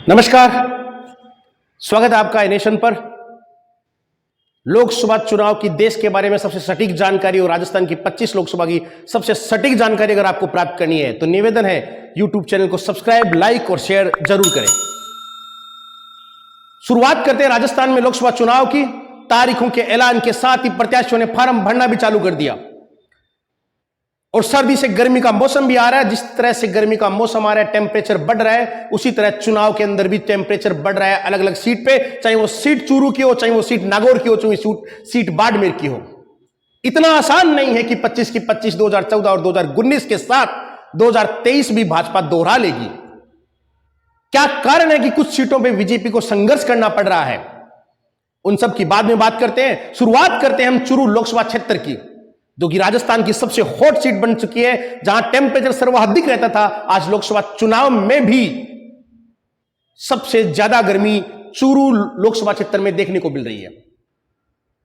नमस्कार, स्वागत है आपका नेशन पर। लोकसभा चुनाव की देश के बारे में सबसे सटीक जानकारी और राजस्थान की 25 लोकसभा की सबसे सटीक जानकारी अगर आपको प्राप्त करनी है तो निवेदन है यूट्यूब चैनल को सब्सक्राइब, लाइक और शेयर जरूर करें। शुरुआत करते हैं राजस्थान में लोकसभा चुनाव की। तारीखों के ऐलान के साथ ही प्रत्याशियों ने फॉर्म भरना भी चालू कर दिया और सर्दी से गर्मी का मौसम भी आ रहा है। जिस तरह से गर्मी का मौसम आ रहा है, टेम्परेचर बढ़ रहा है, उसी तरह चुनाव के अंदर भी टेम्परेचर बढ़ रहा है अलग अलग सीट पे, चाहे वो सीट चूरू की हो, चाहे वो सीट नागौर की हो, चाहे सीट बाड़मेर की हो। इतना आसान नहीं है कि 25 की 25 2014 और 2019 के साथ 2023 भी भाजपा दोहरा लेगी। क्या कारण है कि कुछ सीटों पर बीजेपी को संघर्ष करना पड़ रहा है, उन सब की बाद में बात करते हैं। शुरुआत करते हैं हम चूरू लोकसभा क्षेत्र की, जो कि राजस्थान की सबसे हॉट सीट बन चुकी है, जहां टेम्परेचर सर्वाधिक रहता था। आज लोकसभा चुनाव में भी सबसे ज्यादा गर्मी चूरू लोकसभा क्षेत्र में देखने को मिल रही है।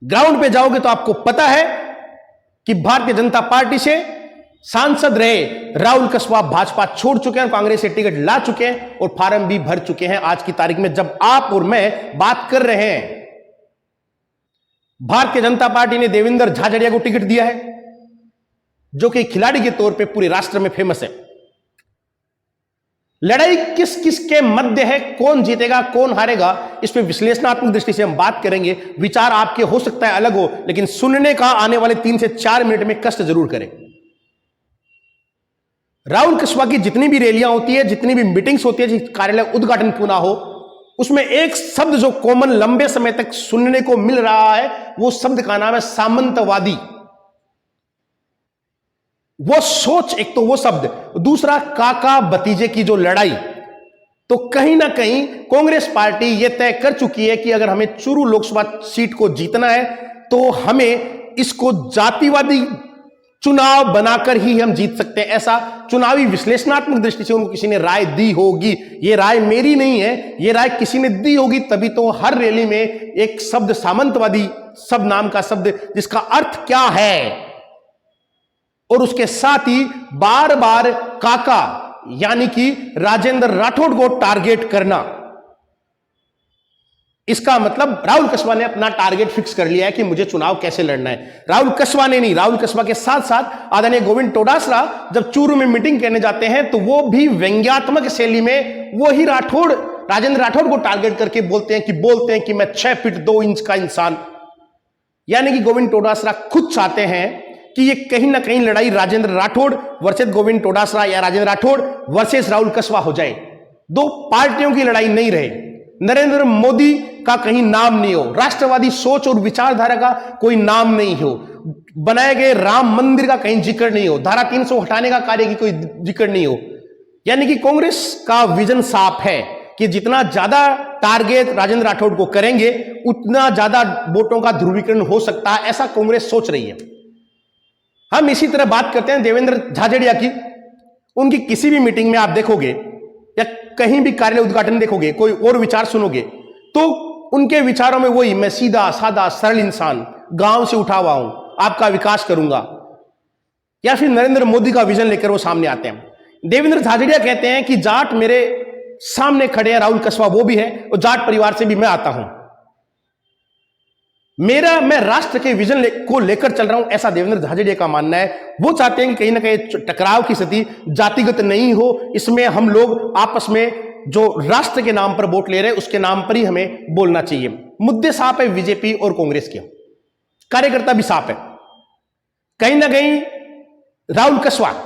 ग्राउंड पे जाओगे तो आपको पता है कि भारतीय जनता पार्टी से सांसद रहे राहुल कस्वाहा भाजपा छोड़ चुके हैं, कांग्रेस से टिकट ला चुके हैं और फार्म भी भर चुके हैं। आज की तारीख में जब आप और मैं बात कर रहे हैं, भारतीय जनता पार्टी ने देवेंद्र झाझड़िया को टिकट दिया है, जो कि खिलाड़ी के तौर पे पूरे राष्ट्र में फेमस है। लड़ाई किस किस के मध्य है, कौन जीतेगा कौन हारेगा, इस पे विश्लेषणात्मक दृष्टि से हम बात करेंगे। विचार आपके हो सकता है अलग हो, लेकिन सुनने का आने वाले 3 से 4 मिनट में कष्ट जरूर करें। राहुल कस्वाहा की जितनी भी रैलियां होती है, जितनी भी मीटिंग्स होती है, कार्यालय उद्घाटन क्यों ना हो, उसमें एक शब्द जो कॉमन लंबे समय तक सुनने को मिल रहा है, वो शब्द का नाम है सामंतवादी। वो सोच, एक तो वो शब्द, दूसरा काका भतीजे की जो लड़ाई। तो कहीं ना कहीं कांग्रेस पार्टी यह तय कर चुकी है कि अगर हमें चूरू लोकसभा सीट को जीतना है तो हमें इसको जातिवादी चुनाव बनाकर ही हम जीत सकते हैं। ऐसा चुनावी विश्लेषणात्मक दृष्टि से उनको किसी ने राय दी होगी। ये राय मेरी नहीं है, ये राय किसी ने दी होगी, तभी तो हर रैली में एक शब्द सामंतवादी शब्द नाम का शब्द, जिसका अर्थ क्या है, और उसके साथ ही बार बार काका यानी कि राजेंद्र राठौड़ को टारगेट करना। इसका मतलब राहुल कस्वाहा ने अपना टारगेट फिक्स कर लिया है कि मुझे चुनाव कैसे लड़ना है। राहुल कस्वाहा ने नहीं, राहुल कस्वाहा के साथ साथ आदरणीय गोविंद टोडासरा जब चूरू में मीटिंग करने जाते हैं तो वो भी व्यंग्यात्मक शैली में वो ही राजेंद्र राठौड़ को टारगेट करके बोलते हैं कि मैं 6 फीट 2 इंच का इंसान। यानी कि गोविंद टोडासरा खुद चाहते हैं कि ये कहीं ना कहीं लड़ाई राजेंद्र राठौड़ वर्सेस गोविंद टोडासरा या राजेंद्र राठौड़ वर्सेस राहुल कस्वाहा हो जाए। दो पार्टियों की लड़ाई नहीं रहे, नरेंद्र मोदी का कहीं नाम नहीं हो, राष्ट्रवादी सोच और विचारधारा का कोई नाम नहीं हो, बनाए गए राम मंदिर का कहीं जिक्र नहीं हो, धारा 300 हटाने का कार्य की कोई जिक्र नहीं हो। यानी कि कांग्रेस का विजन साफ है कि जितना ज्यादा टारगेट राजेंद्र राठौड़ को करेंगे उतना ज्यादा वोटों का ध्रुवीकरण हो सकता है, ऐसा कांग्रेस सोच रही है। हम इसी तरह बात करते हैं देवेंद्र झाझड़िया की। उनकी किसी भी मीटिंग में आप देखोगे या कहीं भी कार्यालय उद्घाटन देखोगे, कोई और विचार सुनोगे तो उनके विचारों में वही, मैं सीधा साधा सरल इंसान, गांव से उठा हुआ हूं, आपका विकास करूंगा, या फिर नरेंद्र मोदी का विजन लेकर वो सामने आते हैं। देवेंद्र झाझड़िया कहते हैं कि जाट मेरे सामने खड़े हैं, राहुल कस्वाहा वो भी है और जाट परिवार से भी मैं आता हूं, मैं राष्ट्र के विजन को लेकर चल रहा हूं, ऐसा देवेंद्र झाझड़िया का मानना है। वो चाहते हैं कि कहीं ना कहीं टकराव की स्थिति जातिगत नहीं हो, इसमें हम लोग आपस में जो राष्ट्र के नाम पर वोट ले रहे हैं उसके नाम पर ही हमें बोलना चाहिए। मुद्दे साफ है बीजेपी और कांग्रेस के, कार्यकर्ता भी साफ है। कहीं ना कहीं राहुल कस्वाहा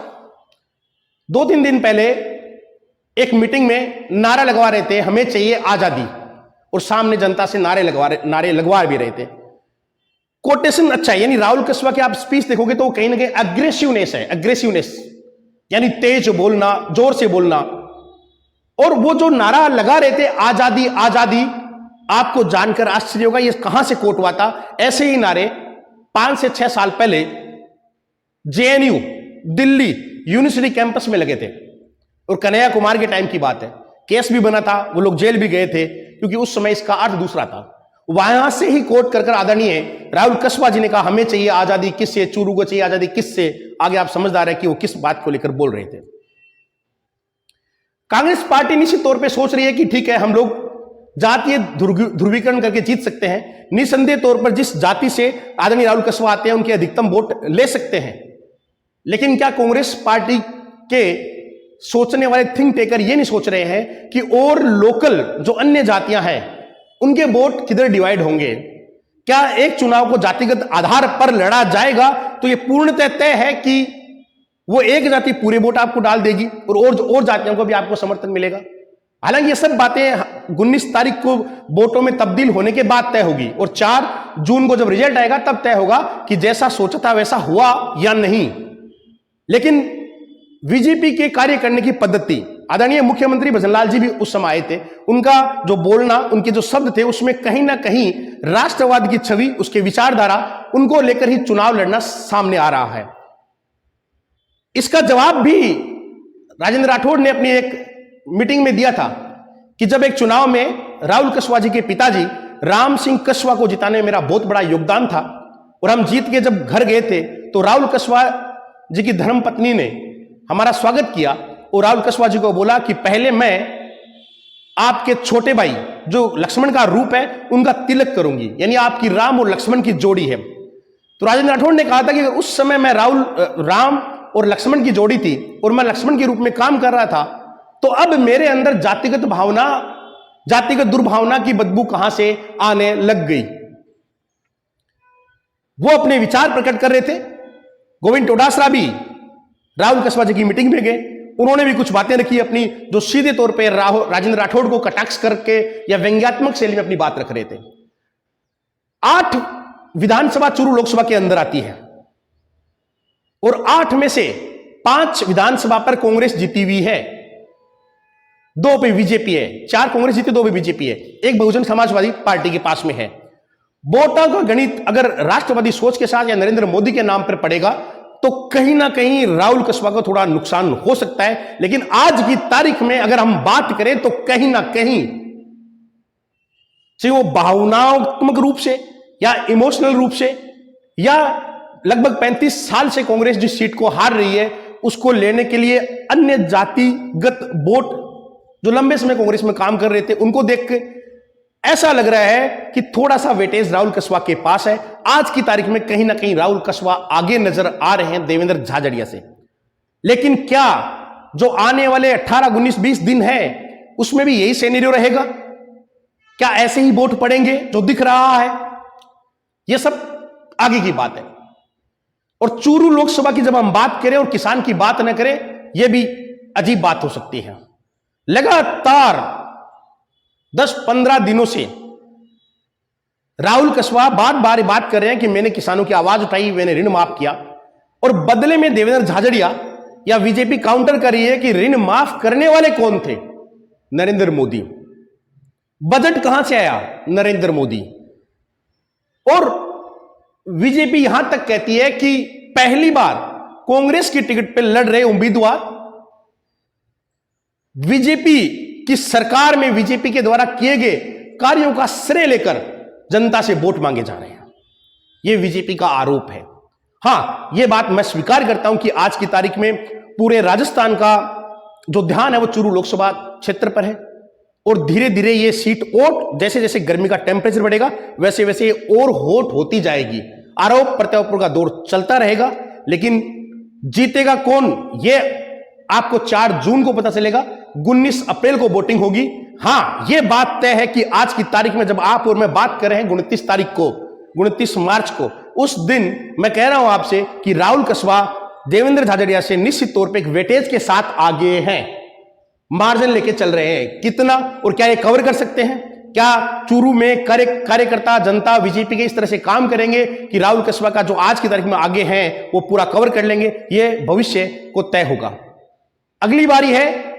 2-3 दिन पहले एक मीटिंग में नारा लगवा रहे थे, हमें चाहिए आजादी, और सामने जनता से नारे लगवा भी रहे थे। कोटेशन अच्छा है, यानी राहुल कस्वाहा की आप स्पीच देखोगे तो कहीं ना कहीं अग्रेसिवनेस है, अग्रेसिवनेस यानी तेज बोलना, जोर से बोलना। और वो जो नारा लगा रहे थे आजादी आजादी, आपको जानकर आश्चर्य होगा ये कहां से कोट हुआ था। ऐसे ही नारे 5 से 6 साल पहले जेएनयू दिल्ली यूनिवर्सिटी कैंपस में लगे थे, और कन्हैया कुमार के टाइम की बात है। केस भी बना था, वो लोग जेल भी गए थे, क्योंकि उस समय इसका अर्थ दूसरा था। वहां से ही कोट कर आदरणीय राहुल कस्वाहा जी ने कहा हमें चाहिए आजादी, किससे, चूरू को चाहिए आजादी किससे। आगे आप समझदार है कि वो किस बात को लेकर बोल रहे थे। कांग्रेस पार्टी निश्चित तौर पे सोच रही है कि ठीक है, हम लोग जातीय ध्रुवीकरण करके जीत सकते हैं। निसंदेह तौर पर जिस जाति से आदरणीय राहुल कसवा आते हैं, उनके अधिकतम वोट ले सकते हैं। लेकिन क्या कांग्रेस पार्टी के सोचने वाले थिंक टेकर ये नहीं सोच रहे हैं कि और लोकल जो अन्य जातियां हैं, उनके वोट किधर डिवाइड होंगे? क्या एक चुनाव को जातिगत आधार पर लड़ा जाएगा तो यह पूर्णतः तय है कि वो एक जाति पूरे वोट आपको डाल देगी और जातियों को भी आपको समर्थन मिलेगा? हालांकि ये सब बातें 19 तारीख को वोटों में तब्दील होने के बाद तय होगी और 4 जून को जब रिजल्ट आएगा तब तय होगा कि जैसा सोचा था वैसा हुआ या नहीं। लेकिन बीजेपी के कार्य करने की पद्धति, आदरणीय मुख्यमंत्री भजनलाल जी भी उस समय आए थे, उनका जो बोलना, उनके जो शब्द थे, उसमें कहीं ना कहीं राष्ट्रवाद की छवि, उसके विचारधारा, उनको लेकर ही चुनाव लड़ना सामने आ रहा है। इसका जवाब भी राजेंद्र राठौड़ ने अपनी एक मीटिंग में दिया था कि जब एक चुनाव में राहुल कसवा जी के पिताजी राम सिंह कसवा को जिताने में मेरा बहुत बड़ा योगदान था और हम जीत के जब घर गए थे तो राहुल कसवा जी की धर्मपत्नी ने हमारा स्वागत किया और राहुल कसवा जी को बोला कि पहले मैं आपके छोटे भाई जो लक्ष्मण का रूप है उनका तिलक करूंगी, यानी आपकी राम और लक्ष्मण की जोड़ी है। तो राजेंद्र राठौड़ ने कहा था कि उस समय मैं राम और लक्ष्मण की जोड़ी थी और मैं लक्ष्मण के रूप में काम कर रहा था, तो अब मेरे अंदर जातिगत भावना, जातिगत दुर्भावना की बदबू कहां से आने लग गई। वो अपने विचार प्रकट कर रहे थे। गोविंद डोटासरा भी राहुल कसवा जी की मीटिंग में गए, उन्होंने भी कुछ बातें रखी अपनी, जो सीधे तौर पर राजेंद्र राठौड़ को कटाक्ष करके या व्यंग्यात्मक शैली में अपनी बात रख रहे थे। 8 विधानसभा चूरू लोकसभा के अंदर आती है और 8 में से 5 विधानसभा पर कांग्रेस जीती हुई है, 2 पे बीजेपी है। 4 कांग्रेस जीती, 2 पे बीजेपी है, 1 बहुजन समाजवादी पार्टी के पास में है। वोटों का गणित अगर राष्ट्रवादी सोच के साथ या नरेंद्र मोदी के नाम पर पड़ेगा तो कहीं ना कहीं राहुल कसवा को थोड़ा नुकसान हो सकता है। लेकिन आज की तारीख में अगर हम बात करें तो कहीं ना कहीं चाहे वो भावनात्मक रूप से या इमोशनल रूप से या लगभग 35 साल से कांग्रेस जिस सीट को हार रही है उसको लेने के लिए अन्य जातिगत वोट जो लंबे समय कांग्रेस में काम कर रहे थे उनको देख के ऐसा लग रहा है कि थोड़ा सा वेटेज राहुल कसवा के पास है। आज की तारीख में कहीं ना कहीं राहुल कसवा आगे नजर आ रहे हैं देवेंद्र झाझड़िया से। लेकिन क्या जो आने वाले 18, 19, 20 दिन है उसमें भी यही सिनेरियो रहेगा? क्या ऐसे ही वोट पड़ेंगे जो दिख रहा है? यह सब आगे की बात है। और चूरू लोकसभा की जब हम बात करें और किसान की बात न करें, यह भी अजीब बात हो सकती है। लगातार 10-15 दिनों से राहुल कसवा बार बात कर रहे हैं कि मैंने किसानों की आवाज उठाई, मैंने ऋण माफ किया, और बदले में देवेंद्र झाझड़िया या बीजेपी काउंटर कर रही है कि ऋण माफ करने वाले कौन थे? नरेंद्र मोदी। बजट कहां से आया? नरेंद्र मोदी। और बीजेपी यहां तक कहती है कि पहली बार कांग्रेस की टिकट पर लड़ रहे उम्मीदवार बीजेपी की सरकार में बीजेपी के द्वारा किए गए कार्यों का श्रेय लेकर जनता से वोट मांगे जा रहे हैं। यह बीजेपी का आरोप है। हां, यह बात मैं स्वीकार करता हूं कि आज की तारीख में पूरे राजस्थान का जो ध्यान है वो चूरू लोकसभा क्षेत्र पर है और धीरे धीरे यह सीट और जैसे जैसे गर्मी का टेम्परेचर बढ़ेगा वैसे वैसे और हॉट होती जाएगी। आरोप प्रत्यारोप का दौर चलता रहेगा, लेकिन जीतेगा कौन यह आपको 4 जून को पता चलेगा। 19 अप्रैल को वोटिंग होगी। हां, यह बात तय है कि आज की तारीख में जब आप और मैं बात कर रहे हैं 29 तारीख को, 29 मार्च को, उस दिन मैं कह रहा हूं आपसे कि राहुल कसवा देवेंद्र झाझड़िया से निश्चित तौर पे एक वेटेज के साथ आगे हैं, मार्जिन लेके चल रहे हैं। कितना और क्या ये कवर कर सकते हैं? क्या चूरू में कार्यकर्ता जनता बीजेपी के इस तरह से काम करेंगे कि राहुल कसवा का जो आज की तारीख में आगे हैं वो पूरा कवर कर लेंगे? यह भविष्य को तय होगा। अगली बारी है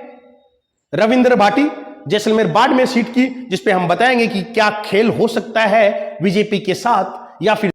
रविंद्र भाटी, जैसलमेर बाड़मेर सीट की, जिस पे हम बताएंगे कि क्या खेल हो सकता है बीजेपी के साथ या फिर